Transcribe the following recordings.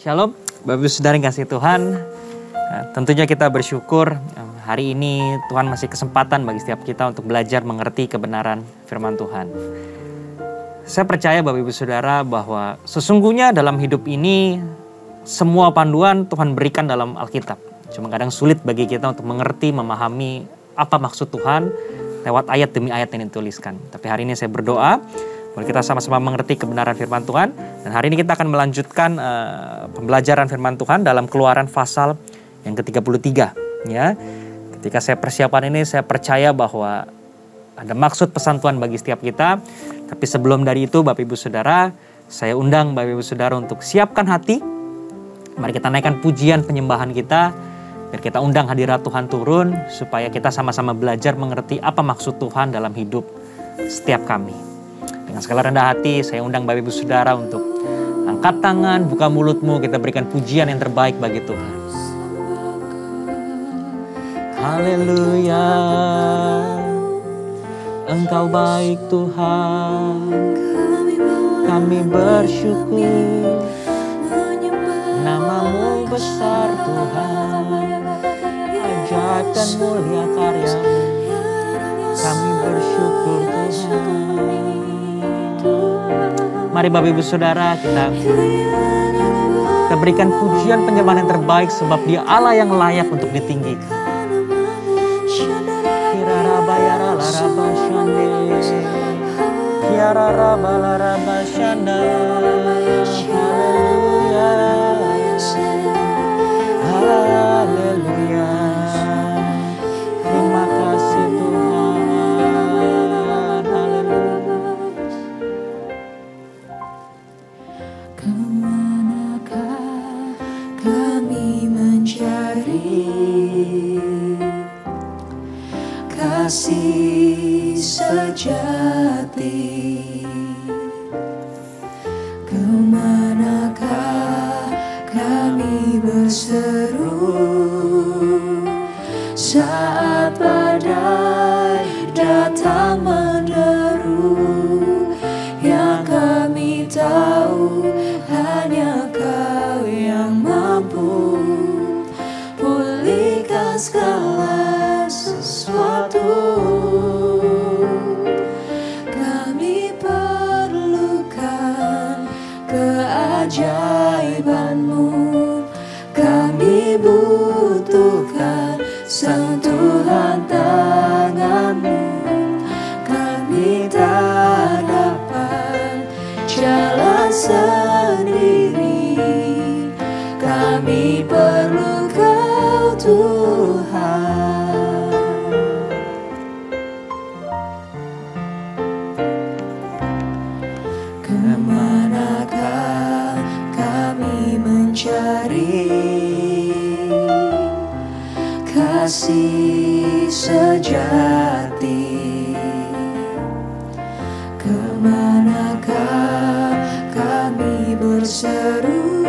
Shalom, Bapak Ibu Saudara yang kasih Tuhan. Tentunya kita bersyukur hari ini Tuhan masih kesempatan bagi setiap kita untuk belajar mengerti kebenaran firman Tuhan. Saya percaya Bapak Ibu Saudara bahwa sesungguhnya dalam hidup ini semua panduan Tuhan berikan dalam Alkitab. Cuma kadang sulit bagi kita untuk mengerti, memahami apa maksud Tuhan lewat ayat demi ayat yang dituliskan. Tapi hari ini saya berdoa boleh kita sama-sama mengerti kebenaran firman Tuhan. Dan hari ini kita akan melanjutkan pembelajaran firman Tuhan dalam Keluaran pasal yang ke-33. Ya. Ketika saya persiapan ini, saya percaya bahwa ada maksud pesan Tuhan bagi setiap kita. Tapi sebelum dari itu, Bapak Ibu Saudara, saya undang Bapak Ibu Saudara untuk siapkan hati. Mari kita naikkan pujian penyembahan kita. Biar kita undang hadirat Tuhan turun, supaya kita sama-sama belajar mengerti apa maksud Tuhan dalam hidup setiap kami. Dengan segala rendah hati, saya undang Bapak Ibu Saudara untuk angkat tangan, buka mulutmu, kita berikan pujian yang terbaik bagi Tuhan. Haleluya, Engkau baik Tuhan, kami bersyukur, nama-Mu besar Tuhan, ajaib dan mulia karya-Mu, kami bersyukur Tuhan. Mari Bapak Ibu Saudara kita berikan pujian penyembahan yang terbaik sebab Dia Allah yang layak untuk ditinggikan. Haleluya. Terima kasih Tuhan. Kemanakah kami mencari kasih sejati? Kemanakah kami berseru saat badai datang menderu? Yang kami tahu hanya Kau yang mampu pulihkan segala sesuatu. Kami perlukan keajaiban-Mu, kami butuhkan sentuhan tangan-Mu. Kami tak dapat jalan sendiri, kami perlu Kau Tuhan. Kemanakah kami mencari kasih sejati? Kemanakah kami berseru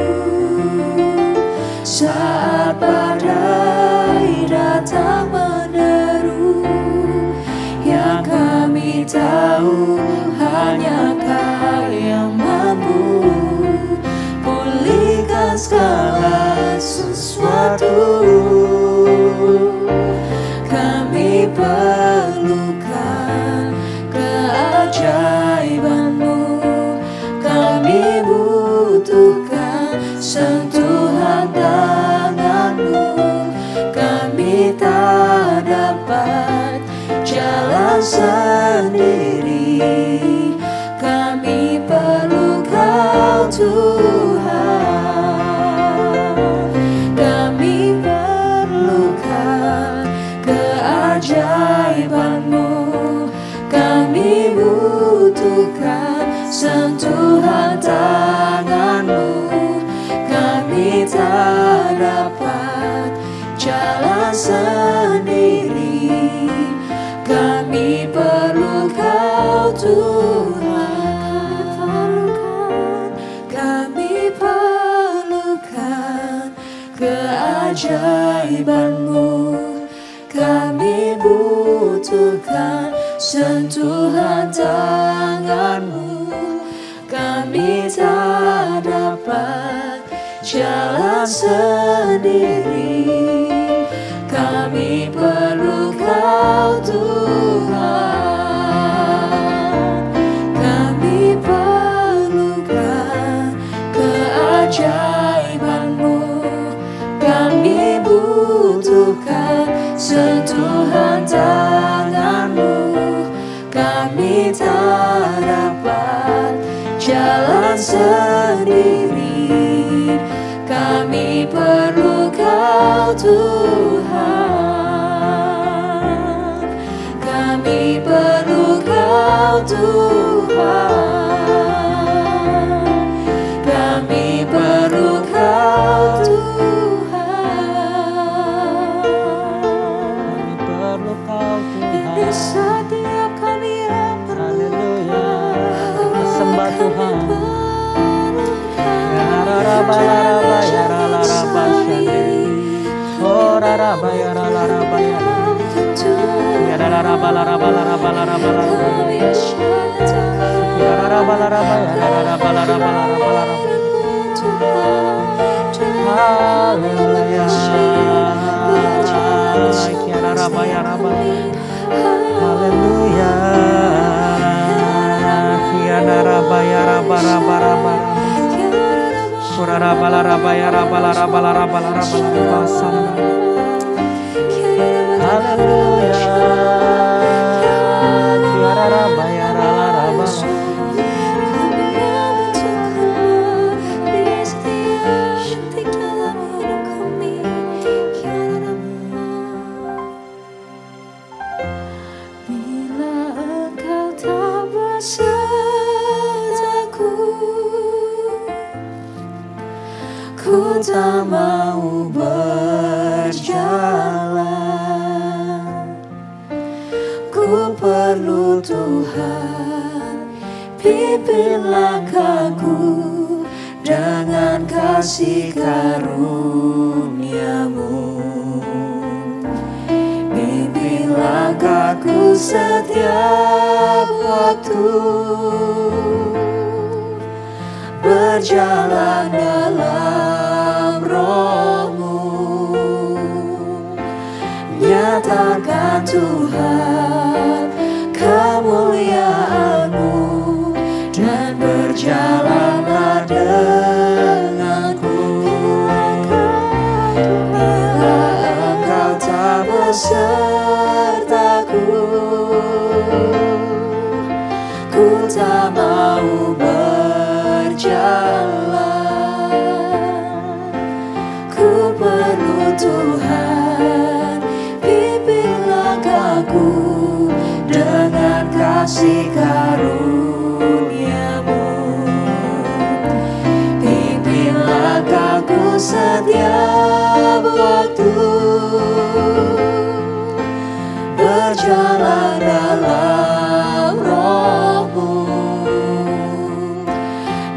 saat badai datang menderu? Yang kami tahu hanya Kau yang mampu pulihkan segala sesuatu. Kami perlukan keajaiban-Mu, kami butuhkan sentuhan tangan-Mu. Kami tak dapat jalan sendiri, kami perlu Kau Tuhan. Kami perlukan keajaiban-Mu, kami butuhkan sentuhan tangan-Mu. Kami tak dapat jalan sendiri, kami perlu Kau Tuhan. Kami perlukan keajaiban-Mu, kami butuhkan sentuhan tangan-Mu. Kami tak dapat jalan sendiri. Kami perlu Kau Tuhan, kami perlukan keajaiban-Mu, kami butuhkan sentuhan tangan-Mu, kami tak dapat jalan sendiri, kami perlu Kau Tuhan, kami perlu Kau Tuhan, kami perlu Kau Tuhan, Kami perlu Kau Tuhan. di setiap kami yang Haleluya. Kita sembah Tuhan. Haleluya. Bila Engkau tak besertaku, ku tak mau berjalan. Ku perlu Tuhan, pimpin langkahku dengan kasih karunia-Mu. Bimbing langkahku setiap waktu, berjalan dalam Roh-Mu. Nyatakan Tuhan kemuliaan-Mu, dan berjalanlah denganku. Bila Engkau tak besertaku, ku tak mau berjalan. Ku perlu Tuhan, pimpin langkahku dengan kasih karunia-Mu. Pimpin langkahku setiap waktu, berjalan dalam Roh-Mu.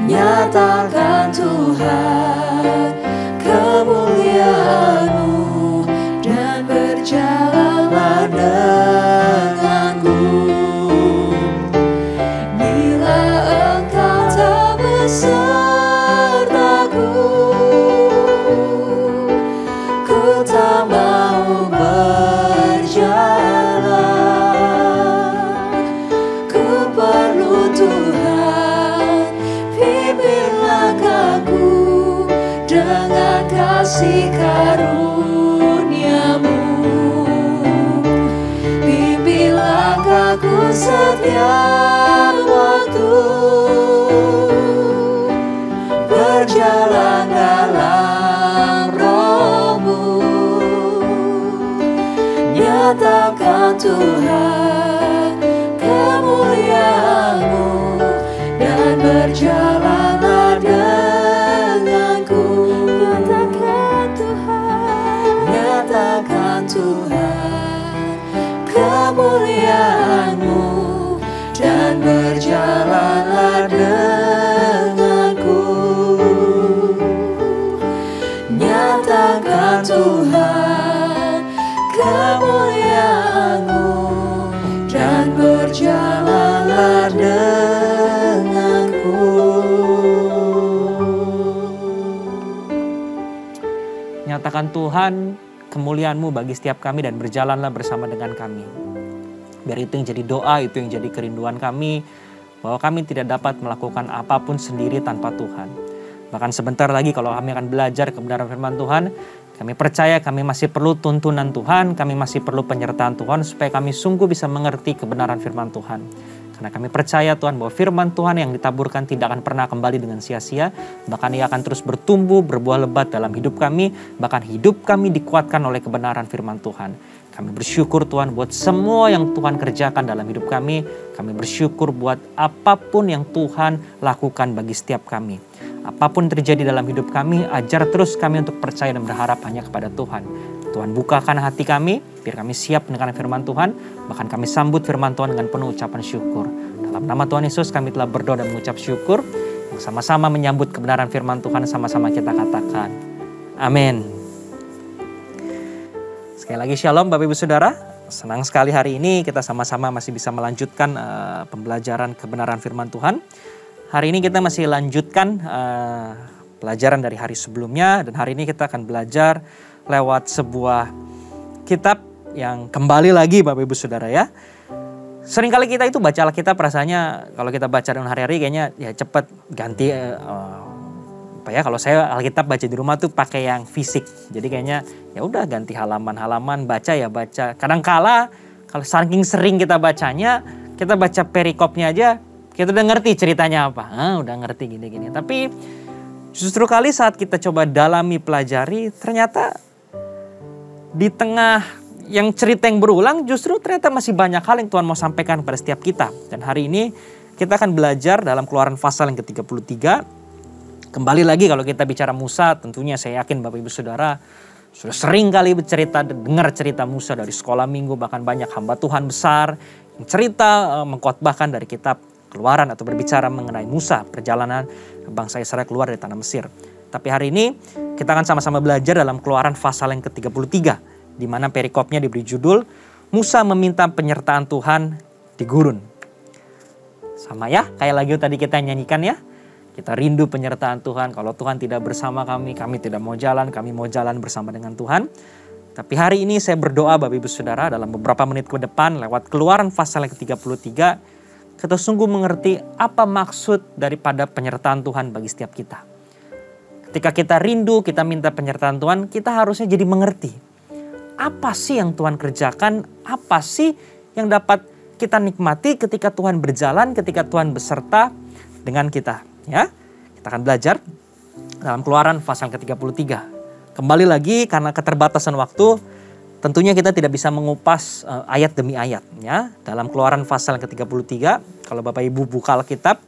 Nyatakan Tuhan kemuliaan-Mu, dan berjalanlah denganku. Bila Engkau tak besertaku, ku tak mau berjalan. Ku perlu Tuhan, pimpin langkahku dengan kasih karunia-Mu. Pimpin langkahku setiap waktu, berjalan dalam Roh-Mu. Nyatakan Tuhan kemuliaan-Mu, dan berjalanlah denganku. Nyatakan Tuhan, nyatakan Tuhan kemuliaan-Mu, dan berjalanlah denganku. Nyatakan Tuhan kemuliaan-Mu, dan berjalanlah denganku. Nyatakan Tuhan kemuliaan-Mu bagi setiap kami dan berjalanlah bersama dengan kami. Biar itu yang jadi doa, itu yang jadi kerinduan kami, bahwa kami tidak dapat melakukan apapun sendiri tanpa Tuhan. Bahkan sebentar lagi kalau kami akan belajar kebenaran firman Tuhan, kami percaya kami masih perlu tuntunan Tuhan, kami masih perlu penyertaan Tuhan supaya kami sungguh bisa mengerti kebenaran firman Tuhan. Karena kami percaya Tuhan bahwa firman Tuhan yang ditaburkan tidak akan pernah kembali dengan sia-sia. Bahkan ia akan terus bertumbuh, berbuah lebat dalam hidup kami. Bahkan hidup kami dikuatkan oleh kebenaran firman Tuhan. Kami bersyukur Tuhan buat semua yang Tuhan kerjakan dalam hidup kami. Kami bersyukur buat apapun yang Tuhan lakukan bagi setiap kami. Apapun terjadi dalam hidup kami, ajar terus kami untuk percaya dan berharap hanya kepada Tuhan. Tuhan bukakan hati kami, biar kami siap mendengarkan firman Tuhan. Bahkan kami sambut firman Tuhan dengan penuh ucapan syukur. Dalam nama Tuhan Yesus kami telah berdoa dan mengucap syukur. Sama-sama menyambut kebenaran firman Tuhan, sama-sama kita katakan amin. Sekali lagi shalom Bapak Ibu Saudara. Senang sekali hari ini kita sama-sama masih bisa melanjutkan pembelajaran kebenaran firman Tuhan. Hari ini kita masih lanjutkan pelajaran dari hari sebelumnya. Dan hari ini kita akan belajar lewat sebuah kitab yang kembali lagi Bapak Ibu Saudara ya. Seringkali kita itu baca Alkitab rasanya kalau kita baca dengan hari-hari kayaknya ya cepat ganti kalau saya Alkitab baca di rumah tuh pakai yang fisik. Jadi kayaknya ya udah ganti halaman-halaman, baca ya baca. Kadangkala kalau saking sering kita bacanya, kita baca perikopnya aja kita udah ngerti ceritanya apa. Udah ngerti gini-gini. Tapi justru kali saat kita coba dalami pelajari ternyata di tengah yang cerita yang berulang justru ternyata masih banyak hal yang Tuhan mau sampaikan kepada setiap kita. Dan hari ini kita akan belajar dalam Keluaran pasal yang ke-33. Kembali lagi kalau kita bicara Musa, tentunya saya yakin Bapak Ibu Saudara sudah sering kali dengar cerita Musa dari sekolah minggu. Bahkan banyak hamba Tuhan besar yang cerita mengkhotbahkan dari kitab Keluaran atau berbicara mengenai Musa, perjalanan bangsa Israel keluar dari tanah Mesir. Tapi hari ini kita akan sama-sama belajar dalam Keluaran pasal yang ke-33. Di mana perikopnya diberi judul Musa meminta penyertaan Tuhan di gurun. Sama ya, kayak lagu tadi kita nyanyikan ya. Kita rindu penyertaan Tuhan. Kalau Tuhan tidak bersama kami tidak mau jalan. Kami mau jalan bersama dengan Tuhan. Tapi hari ini saya berdoa Bapak Ibu Saudara dalam beberapa menit ke depan lewat Keluaran pasal yang ke-33. Kita sungguh mengerti apa maksud daripada penyertaan Tuhan bagi setiap kita. Ketika kita rindu, kita minta penyertaan Tuhan, kita harusnya jadi mengerti. Apa sih yang Tuhan kerjakan? Apa sih yang dapat kita nikmati ketika Tuhan berjalan, ketika Tuhan beserta dengan kita? Ya, kita akan belajar dalam Keluaran pasal ke-33. Kembali lagi karena keterbatasan waktu, tentunya kita tidak bisa mengupas ayat demi ayat. Ya, dalam Keluaran pasal ke-33, kalau Bapak Ibu buka Alkitab,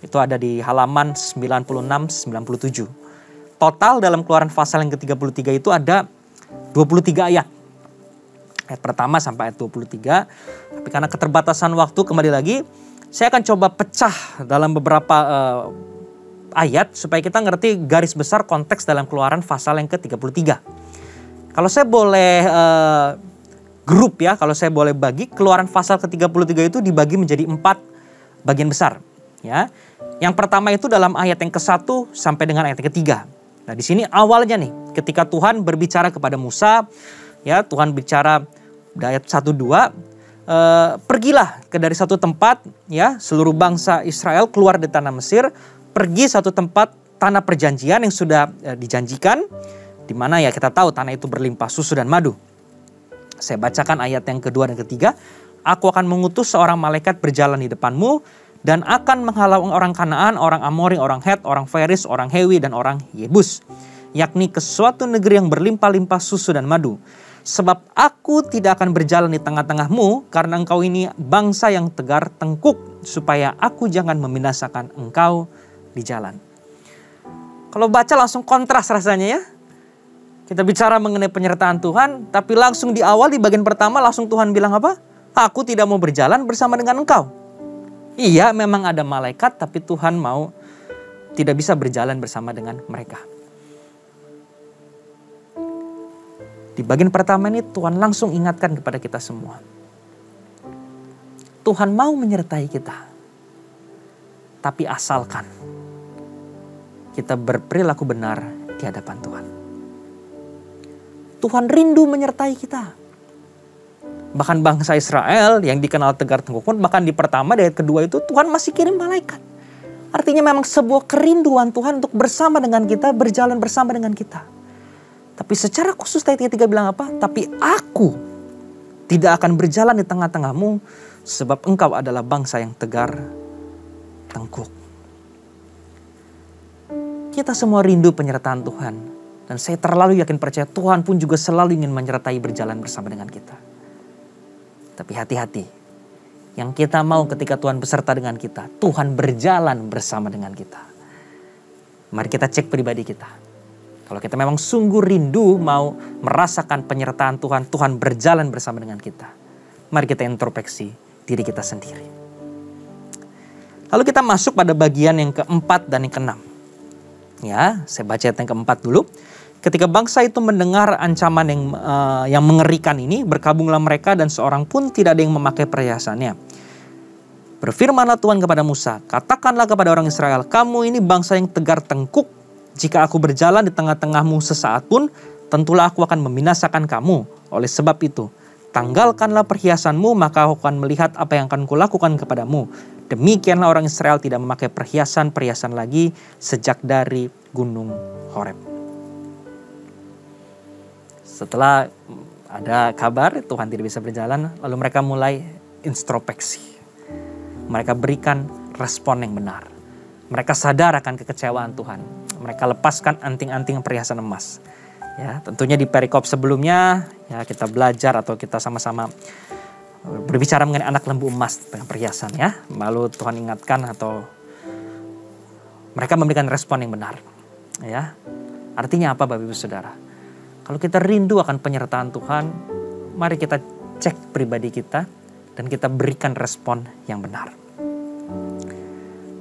itu ada di halaman 96-97. Total dalam Keluaran pasal yang ke-33 itu ada 23 ayat. Ayat pertama sampai ayat 23. Tapi karena keterbatasan waktu kembali lagi, saya akan coba pecah dalam beberapa ayat supaya kita ngerti garis besar konteks dalam Keluaran pasal yang ke-33. Kalau saya boleh grup ya, kalau saya boleh bagi, Keluaran pasal ke-33 itu dibagi menjadi 4 bagian besar. Ya, yang pertama itu dalam ayat yang ke-1 sampai dengan ayat yang ke-3. Nah di sini awalnya nih, ketika Tuhan berbicara kepada Musa, ya Tuhan bicara di ayat 1-2, pergilah dari satu tempat, ya seluruh bangsa Israel keluar dari tanah Mesir, pergi satu tempat tanah perjanjian yang sudah dijanjikan, di mana ya kita tahu tanah itu berlimpah susu dan madu. Saya bacakan ayat yang kedua dan ketiga. Aku akan mengutus seorang malaikat berjalan di depanmu dan akan menghalau orang Kanaan, orang Amori, orang Het, orang Feris, orang Hewi, dan orang Yebus, yakni ke suatu negeri yang berlimpah-limpah susu dan madu. Sebab aku tidak akan berjalan di tengah-tengahmu, karena engkau ini bangsa yang tegar tengkuk, supaya aku jangan membinasakan engkau di jalan. Kalau baca langsung kontras rasanya ya. Kita bicara mengenai penyertaan Tuhan, tapi langsung di awal di bagian pertama langsung Tuhan bilang apa? Aku tidak mau berjalan bersama dengan engkau. Iya memang ada malaikat, tapi Tuhan mau tidak bisa berjalan bersama dengan mereka. Di bagian pertama ini Tuhan langsung ingatkan kepada kita semua. Tuhan mau menyertai kita. Tapi asalkan kita berperilaku benar di hadapan Tuhan. Tuhan rindu menyertai kita. Bahkan bangsa Israel yang dikenal tegar tengkuk pun, bahkan di pertama dan ayat kedua itu Tuhan masih kirim malaikat. Artinya memang sebuah kerinduan Tuhan untuk bersama dengan kita, berjalan bersama dengan kita. Tapi secara khusus ayat ketiga bilang apa? Tapi aku tidak akan berjalan di tengah-tengahmu sebab engkau adalah bangsa yang tegar tengkuk. Kita semua rindu penyertaan Tuhan. Dan saya terlalu yakin percaya Tuhan pun juga selalu ingin menyertai berjalan bersama dengan kita. Tapi hati-hati. Yang kita mau ketika Tuhan beserta dengan kita, Tuhan berjalan bersama dengan kita. Mari kita cek pribadi kita. Kalau kita memang sungguh rindu mau merasakan penyertaan Tuhan, Tuhan berjalan bersama dengan kita. Mari kita introspeksi diri kita sendiri. Lalu kita masuk pada bagian yang keempat dan yang keenam. Ya, saya baca ayat yang keempat dulu. Ketika bangsa itu mendengar ancaman yang mengerikan ini, berkabunglah mereka dan seorang pun tidak ada yang memakai perhiasannya. Berfirmanlah Tuhan kepada Musa, katakanlah kepada orang Israel, kamu ini bangsa yang tegar tengkuk. Jika aku berjalan di tengah-tengahmu sesaat pun, tentulah aku akan membinasakan kamu. Oleh sebab itu, tanggalkanlah perhiasanmu, maka aku akan melihat apa yang akan kulakukan kepadamu. Demikianlah orang Israel tidak memakai perhiasan-perhiasan lagi sejak dari gunung Horeb. Setelah ada kabar Tuhan tidak bisa berjalan, lalu mereka mulai introspeksi. Mereka berikan respon yang benar. Mereka sadar akan kekecewaan Tuhan. Mereka lepaskan anting-anting perhiasan emas. Ya, tentunya di perikop sebelumnya ya kita belajar atau kita sama-sama berbicara mengenai anak lembu emas dengan perhiasan ya. Lalu Tuhan ingatkan atau mereka memberikan respon yang benar. Ya. Artinya apa Bapak Ibu Saudara? Kalau kita rindu akan penyertaan Tuhan, mari kita cek pribadi kita dan kita berikan respon yang benar.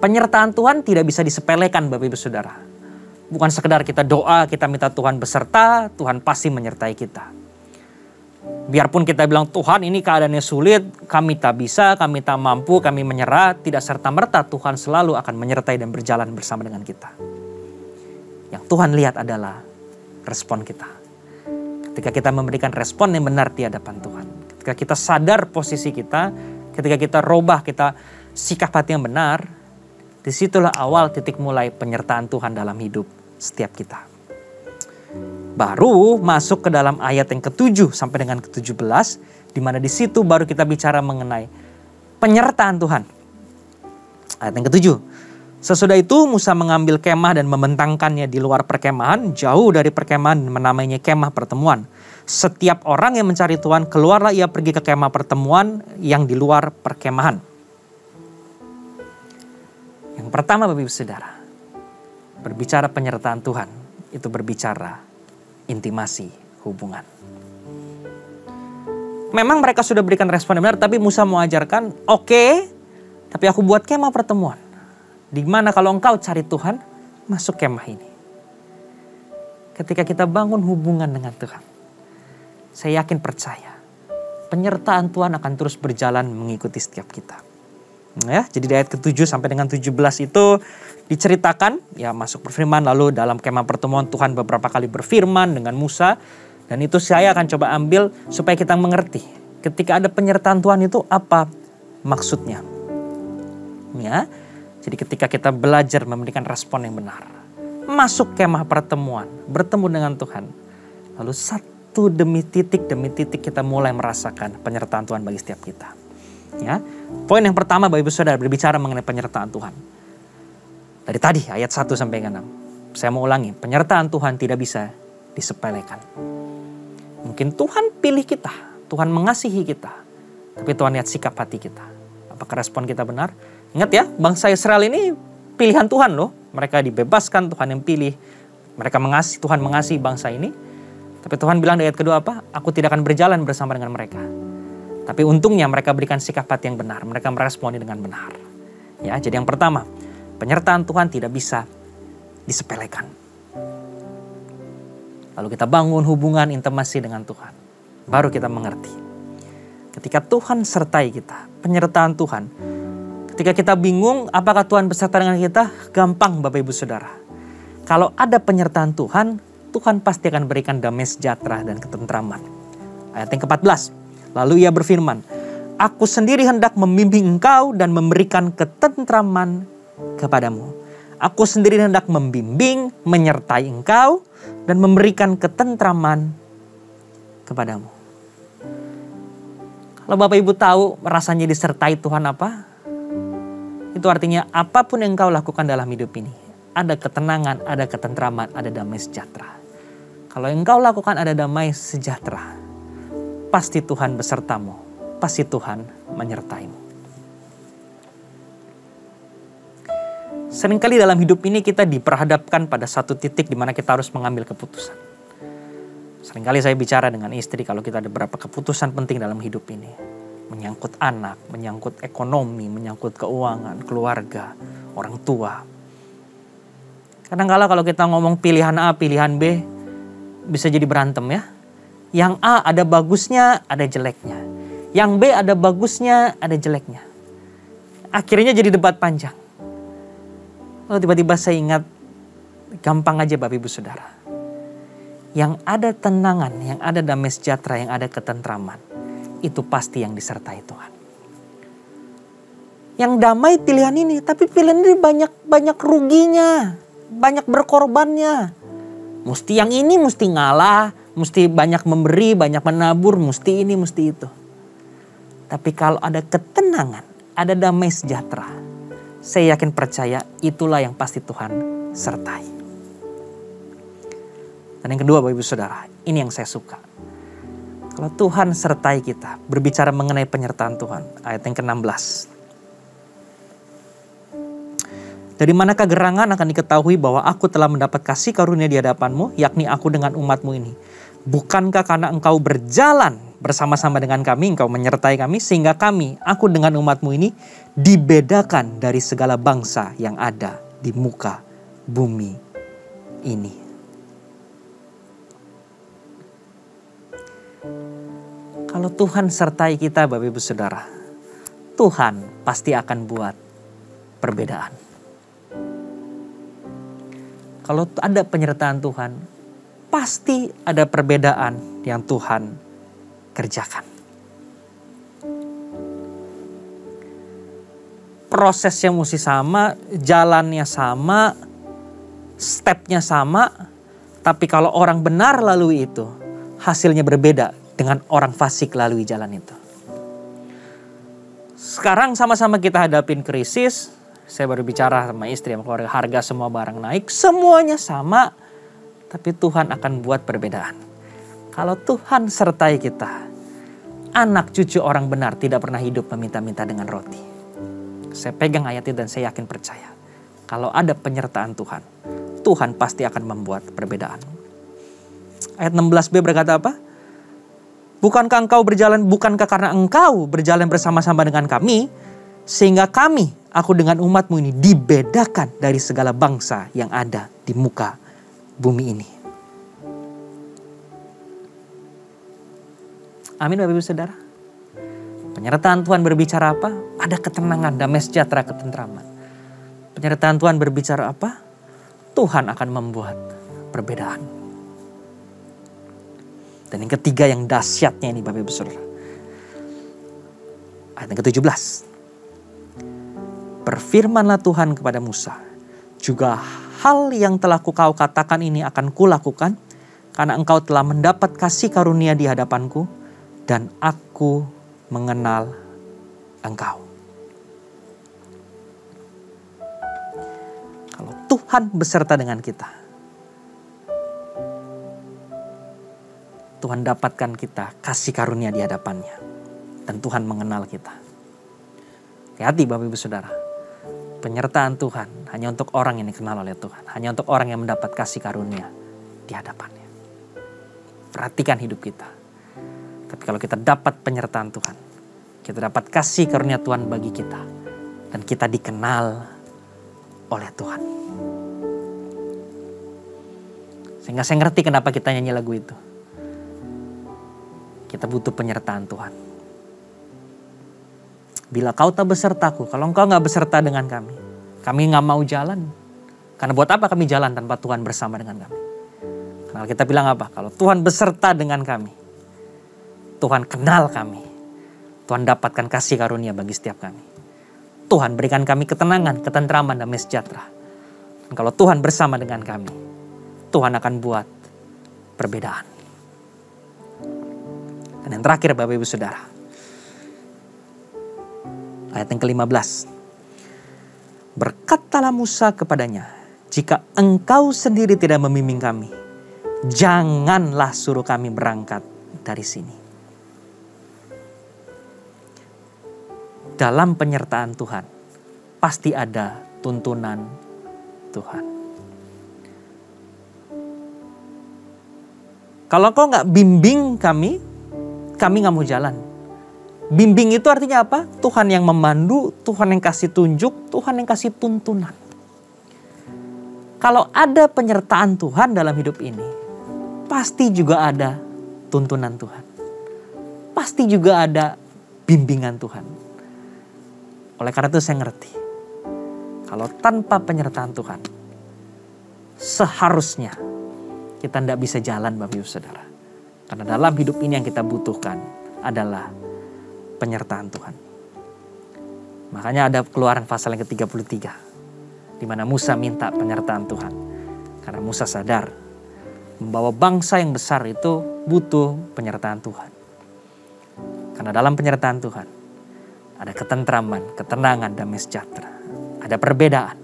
Penyertaan Tuhan tidak bisa disepelekan Bapak Ibu Saudara. Bukan sekedar kita doa, kita minta Tuhan beserta, Tuhan pasti menyertai kita. Biarpun kita bilang Tuhan ini keadaannya sulit, kami tak bisa, kami tak mampu, kami menyerah, tidak serta-merta Tuhan selalu akan menyertai dan berjalan bersama dengan kita. Yang Tuhan lihat adalah respon kita. Ketika kita memberikan respon yang benar di hadapan Tuhan. Ketika kita sadar posisi kita, ketika kita robah, kita sikap hati yang benar, disitulah awal titik mulai penyertaan Tuhan dalam hidup setiap kita. Baru masuk ke dalam ayat yang ke-7 sampai dengan ke-17, di mana di situ baru kita bicara mengenai penyertaan Tuhan. Ayat yang ke-7. Sesudah itu Musa mengambil kemah dan membentangkannya di luar perkemahan, jauh dari perkemahan, menamainya kemah pertemuan. Setiap orang yang mencari Tuhan, keluarlah ia pergi ke kemah pertemuan yang di luar perkemahan. Yang pertama Bapak Ibu Saudara, berbicara penyertaan Tuhan, itu berbicara intimasi hubungan. Memang mereka sudah berikan respon yang benar, tapi Musa mau ajarkan, oke, tapi aku buat kemah pertemuan. Di mana kalau engkau cari Tuhan, masuk kemah ini. Ketika kita bangun hubungan dengan Tuhan, saya yakin percaya, penyertaan Tuhan akan terus berjalan mengikuti setiap kita. Ya, jadi di ayat ke-7 sampai dengan 17 itu diceritakan, ya masuk berfirman, lalu dalam kemah pertemuan Tuhan beberapa kali berfirman dengan Musa, dan itu saya akan coba ambil supaya kita mengerti. Ketika ada penyertaan Tuhan itu apa maksudnya. Ya. Jadi ketika kita belajar memberikan respon yang benar, masuk kemah pertemuan, bertemu dengan Tuhan, lalu satu demi titik kita mulai merasakan penyertaan Tuhan bagi setiap kita. Ya, poin yang pertama Bapak Ibu Saudara berbicara mengenai penyertaan Tuhan. Dari tadi ayat 1 sampai 6, saya mau ulangi, penyertaan Tuhan tidak bisa disepelekan. Mungkin Tuhan pilih kita, Tuhan mengasihi kita, tapi Tuhan lihat sikap hati kita. Apakah respon kita benar? Ingat ya, bangsa Israel ini pilihan Tuhan loh. Mereka dibebaskan, Tuhan yang pilih. Mereka mengasihi, Tuhan mengasihi bangsa ini. Tapi Tuhan bilang di ayat kedua apa? Aku tidak akan berjalan bersama dengan mereka. Tapi untungnya mereka berikan sikap hati yang benar. Mereka meresponi dengan benar. Ya, jadi yang pertama, penyertaan Tuhan tidak bisa disepelekan. Lalu kita bangun hubungan intimasi dengan Tuhan. Baru kita mengerti. Ketika Tuhan sertai kita, penyertaan Tuhan. Ketika kita bingung apakah Tuhan beserta dengan kita, gampang Bapak Ibu Saudara. Kalau ada penyertaan Tuhan, Tuhan pasti akan berikan damai sejahtera dan ketentraman. Ayat yang ke-14. Lalu ia berfirman, aku sendiri hendak membimbing engkau dan memberikan ketentraman kepadamu. Aku sendiri hendak membimbing, menyertai engkau dan memberikan ketentraman kepadamu. Kalau Bapak Ibu tahu rasanya disertai Tuhan apa? Itu artinya apapun yang engkau lakukan dalam hidup ini, ada ketenangan, ada ketentraman, ada damai sejahtera. Kalau engkau lakukan ada damai sejahtera, pasti Tuhan besertamu, pasti Tuhan menyertaimu. Seringkali dalam hidup ini kita diperhadapkan pada satu titik di mana kita harus mengambil keputusan. Seringkali saya bicara dengan istri kalau kita ada beberapa keputusan penting dalam hidup ini. Menyangkut anak, menyangkut ekonomi, menyangkut keuangan, keluarga, orang tua. Kadang-kala kalau kita ngomong pilihan A, pilihan B, bisa jadi berantem ya. Yang A ada bagusnya, ada jeleknya. Yang B ada bagusnya, ada jeleknya. Akhirnya jadi debat panjang. Lalu tiba-tiba saya ingat, gampang aja Bapak Ibu Saudara. Yang ada tenangan, yang ada damai sejahtera, yang ada ketentraman, itu pasti yang disertai Tuhan. Yang damai pilihan ini, tapi pilihan ini banyak ruginya, banyak berkorbannya. Mesti yang ini mesti ngalah, mesti banyak memberi, banyak menabur, mesti ini, mesti itu. Tapi kalau ada ketenangan, ada damai sejahtera, saya yakin percaya itulah yang pasti Tuhan sertai. Dan yang kedua Bapak Ibu Saudara, ini yang saya suka. Kalau Tuhan sertai kita, berbicara mengenai penyertaan Tuhan. Ayat yang ke-16. Dari manakah gerangan akan diketahui bahwa aku telah mendapat kasih karunia di hadapanmu, yakni aku dengan umatmu ini. Bukankah karena engkau berjalan bersama-sama dengan kami, engkau menyertai kami, sehingga kami, aku dengan umatmu ini, dibedakan dari segala bangsa yang ada di muka bumi ini. Kalau Tuhan sertai kita Bapak Ibu Saudara, Tuhan pasti akan buat perbedaan. Kalau ada penyertaan Tuhan, pasti ada perbedaan yang Tuhan kerjakan. Prosesnya mesti sama, jalannya sama, stepnya sama, tapi kalau orang benar lalui itu, hasilnya berbeda dengan orang fasik lalui jalan itu. Sekarang sama-sama kita hadapin krisis. Saya baru bicara sama istri, sama keluarga, harga semua barang naik. Semuanya sama, tapi Tuhan akan buat perbedaan. Kalau Tuhan sertai kita, anak cucu orang benar tidak pernah hidup meminta-minta dengan roti. Saya pegang ayat itu dan saya yakin percaya. Kalau ada penyertaan Tuhan, Tuhan pasti akan membuat perbedaan. Ayat 16b berkata apa? Bukankah karena engkau berjalan bersama-sama dengan kami, sehingga kami, aku dengan umatmu ini, dibedakan dari segala bangsa yang ada di muka bumi ini. Amin Bapak Ibu Saudara. Penyertaan Tuhan berbicara apa? Ada ketenangan, damai sejahtera, ketentraman. Penyertaan Tuhan berbicara apa? Tuhan akan membuat perbedaan. Dan yang ketiga yang dahsyatnya ini Bapak Ibu Saudara. Ayat yang ke-17. Berfirmanlah Tuhan kepada Musa, juga hal yang telah kau katakan ini akan kulakukan, karena engkau telah mendapat kasih karunia di hadapanku, dan aku mengenal engkau. Kalau Tuhan beserta dengan kita, Tuhan dapatkan kita kasih karunia di hadapannya. Dan Tuhan mengenal kita. Hati-hati Bapak Ibu Saudara. Penyertaan Tuhan hanya untuk orang yang dikenal oleh Tuhan. Hanya untuk orang yang mendapat kasih karunia di hadapannya. Perhatikan hidup kita. Tapi kalau kita dapat penyertaan Tuhan, kita dapat kasih karunia Tuhan bagi kita. Dan kita dikenal oleh Tuhan. Sehingga saya ngerti kenapa kita nyanyi lagu itu. Kita butuh penyertaan Tuhan. Bila kau tak besertaku, kalau engkau gak beserta dengan kami gak mau jalan. Karena buat apa kami jalan tanpa Tuhan bersama dengan kami? Karena kita bilang apa? Kalau Tuhan beserta dengan kami, Tuhan kenal kami, Tuhan dapatkan kasih karunia bagi setiap kami. Tuhan berikan kami ketenangan, ketentraman, damai sejahtera. Dan kalau Tuhan bersama dengan kami, Tuhan akan buat perbedaan. Dan yang terakhir Bapak Ibu Saudara, ayat yang ke-15. Berkatalah Musa kepadanya, jika engkau sendiri tidak membimbing kami, janganlah suruh kami berangkat dari sini. Dalam penyertaan Tuhan, pasti ada tuntunan Tuhan. Kalau kau nggak bimbing kami nggak mau jalan. Bimbing itu artinya apa? Tuhan yang memandu, Tuhan yang kasih tunjuk, Tuhan yang kasih tuntunan. Kalau ada penyertaan Tuhan dalam hidup ini, pasti juga ada tuntunan Tuhan. Pasti juga ada bimbingan Tuhan. Oleh karena itu saya ngerti, kalau tanpa penyertaan Tuhan, seharusnya kita tidak bisa jalan Bapak Ibu Saudara. Karena dalam hidup ini yang kita butuhkan adalah penyertaan Tuhan. Makanya ada Keluaran pasal yang ke-33, di mana Musa minta penyertaan Tuhan. Karena Musa sadar, membawa bangsa yang besar itu butuh penyertaan Tuhan. Karena dalam penyertaan Tuhan, ada ketentraman, ketenangan, damai sejahtera. Ada perbedaan.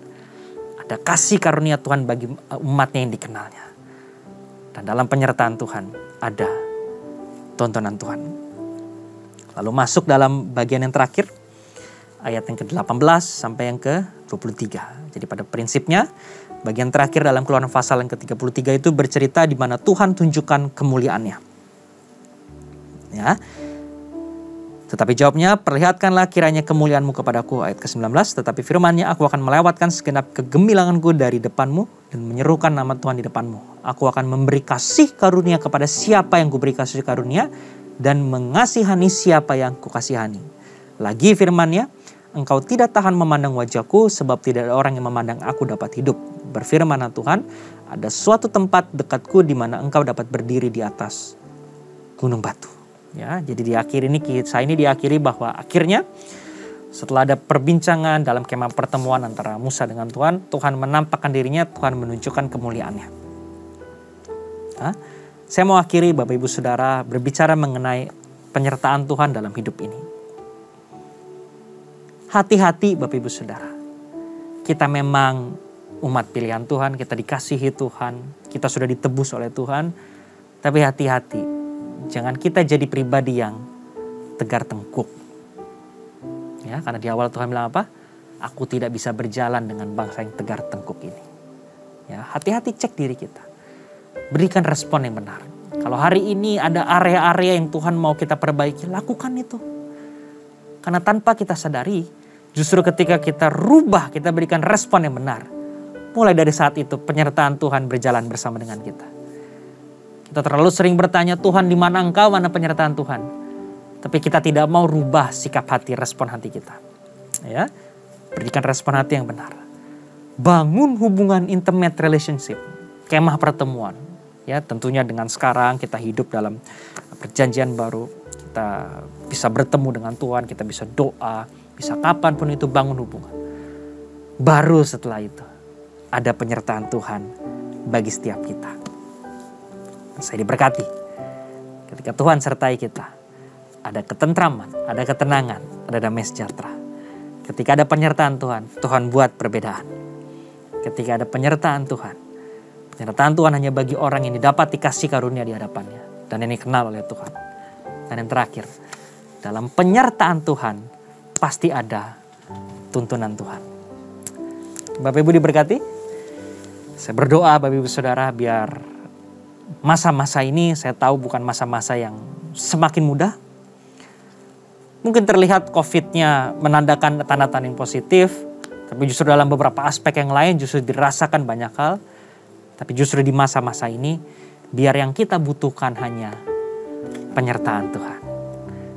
Ada kasih karunia Tuhan bagi umatnya yang dikenalnya. Dan dalam penyertaan Tuhan, ada tontonan Tuhan. Lalu masuk dalam bagian yang terakhir, ayat yang ke-18 sampai yang ke-23. Jadi pada prinsipnya, bagian terakhir dalam Keluaran pasal yang ke-33 itu bercerita di mana Tuhan tunjukkan kemuliaannya. Ya. Tetapi jawabnya, perlihatkanlah kiranya kemuliaanmu kepadaku, ayat ke-19. Tetapi firman-Nya, aku akan melewatkan segenap kegemilanganku dari depanmu dan menyerukan nama Tuhan di depanmu. Aku akan memberi kasih karunia kepada siapa yang kuberi kasih karunia dan mengasihani siapa yang kukasihani. Lagi firman-Nya, engkau tidak tahan memandang wajahku sebab tidak ada orang yang memandang aku dapat hidup. Berfirman Tuhan, ada suatu tempat dekatku di mana engkau dapat berdiri di atas gunung batu. Ya, jadi kisah ini diakhiri bahwa akhirnya setelah ada perbincangan dalam kemah pertemuan antara Musa dengan Tuhan, Tuhan menampakkan dirinya, Tuhan menunjukkan kemuliaannya. Nah, saya mau akhiri Bapak Ibu Saudara berbicara mengenai penyertaan Tuhan dalam hidup ini. Hati-hati Bapak Ibu Saudara, kita memang umat pilihan Tuhan, kita dikasihi Tuhan, kita sudah ditebus oleh Tuhan, tapi hati-hati. Jangan kita jadi pribadi yang tegar tengkuk. Ya, karena di awal Tuhan bilang apa? Aku tidak bisa berjalan dengan bangsa yang tegar tengkuk ini. Ya, hati-hati cek diri kita. Berikan respon yang benar. Kalau hari ini ada area-area yang Tuhan mau kita perbaiki, lakukan itu. Karena tanpa kita sadari, justru ketika kita rubah, kita berikan respon yang benar. Mulai dari saat itu penyertaan Tuhan berjalan bersama dengan kita. Kita terlalu sering bertanya, Tuhan di mana engkau, mana penyertaan Tuhan. Tapi kita tidak mau rubah sikap hati, respon hati kita. Ya, berikan respon hati yang benar. Bangun hubungan intimate relationship, kemah pertemuan. Ya, tentunya dengan sekarang kita hidup dalam perjanjian baru. Kita bisa bertemu dengan Tuhan, kita bisa doa, bisa kapanpun itu bangun hubungan. Baru setelah itu ada penyertaan Tuhan bagi setiap kita. Saya diberkati. Ketika Tuhan sertai kita, ada ketentraman, ada ketenangan, ada damai sejahtera. Ketika ada penyertaan Tuhan, Tuhan buat perbedaan. Ketika ada penyertaan Tuhan hanya bagi orang yang didapati kasih karunia di hadapannya. Dan ini kenal oleh Tuhan. Dan yang terakhir, dalam penyertaan Tuhan, pasti ada tuntunan Tuhan. Bapak Ibu diberkati. Saya berdoa Bapak Ibu Saudara biar masa-masa ini saya tahu bukan masa-masa yang semakin mudah. Mungkin terlihat COVID-nya menandakan tanda-tanda yang positif. Tapi justru dalam beberapa aspek yang lain justru dirasakan banyak hal. Tapi justru di masa-masa ini biar yang kita butuhkan hanya penyertaan Tuhan.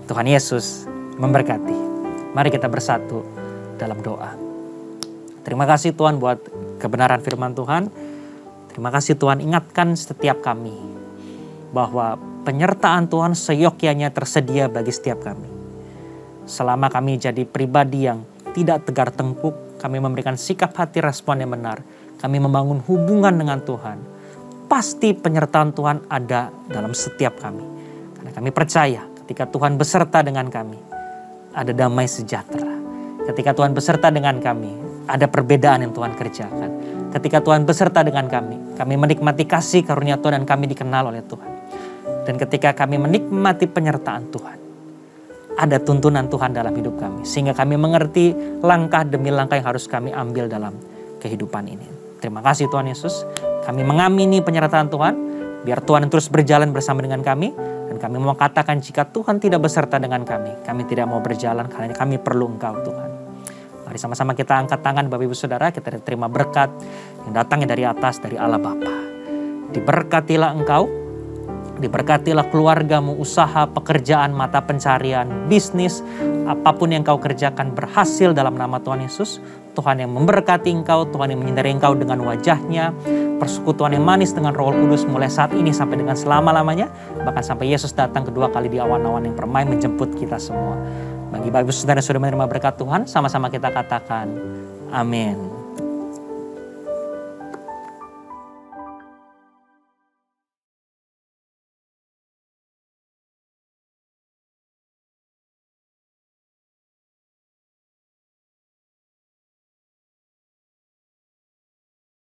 Tuhan Yesus memberkati. Mari kita bersatu dalam doa. Terima kasih Tuhan buat kebenaran firman Tuhan. Terima kasih Tuhan, ingatkan setiap kami bahwa penyertaan Tuhan seyogyanya tersedia bagi setiap kami. Selama kami jadi pribadi yang tidak tegar tengkuk, kami memberikan sikap hati respon yang benar, kami membangun hubungan dengan Tuhan, pasti penyertaan Tuhan ada dalam setiap kami. Karena kami percaya ketika Tuhan beserta dengan kami, ada damai sejahtera. Ketika Tuhan beserta dengan kami, ada perbedaan yang Tuhan kerjakan. Ketika Tuhan beserta dengan kami menikmati kasih karunia Tuhan dan kami dikenal oleh Tuhan. Dan ketika kami menikmati penyertaan Tuhan, ada tuntunan Tuhan dalam hidup kami. Sehingga kami mengerti langkah demi langkah yang harus kami ambil dalam kehidupan ini. Terima kasih Tuhan Yesus. Kami mengamini penyertaan Tuhan. Biar Tuhan terus berjalan bersama dengan kami. Dan kami mau katakan jika Tuhan tidak beserta dengan kami tidak mau berjalan karena kami perlu Engkau Tuhan. Mari sama-sama kita angkat tangan Bapak Ibu Saudara. Kita terima berkat yang datangnya dari atas, dari Allah Bapa. Diberkatilah engkau. Diberkatilah keluargamu, usaha, pekerjaan, mata pencarian, bisnis, apapun yang kau kerjakan berhasil dalam nama Tuhan Yesus. Tuhan yang memberkati engkau, Tuhan yang menyinari engkau dengan wajahnya, persekutuan yang manis dengan Roh Kudus mulai saat ini sampai dengan selama-lamanya, bahkan sampai Yesus datang kedua kali di awan-awan yang permai menjemput kita semua. Bagi Bapak Ibu Saudara yang sudah menerima berkat Tuhan, sama-sama kita katakan, amin.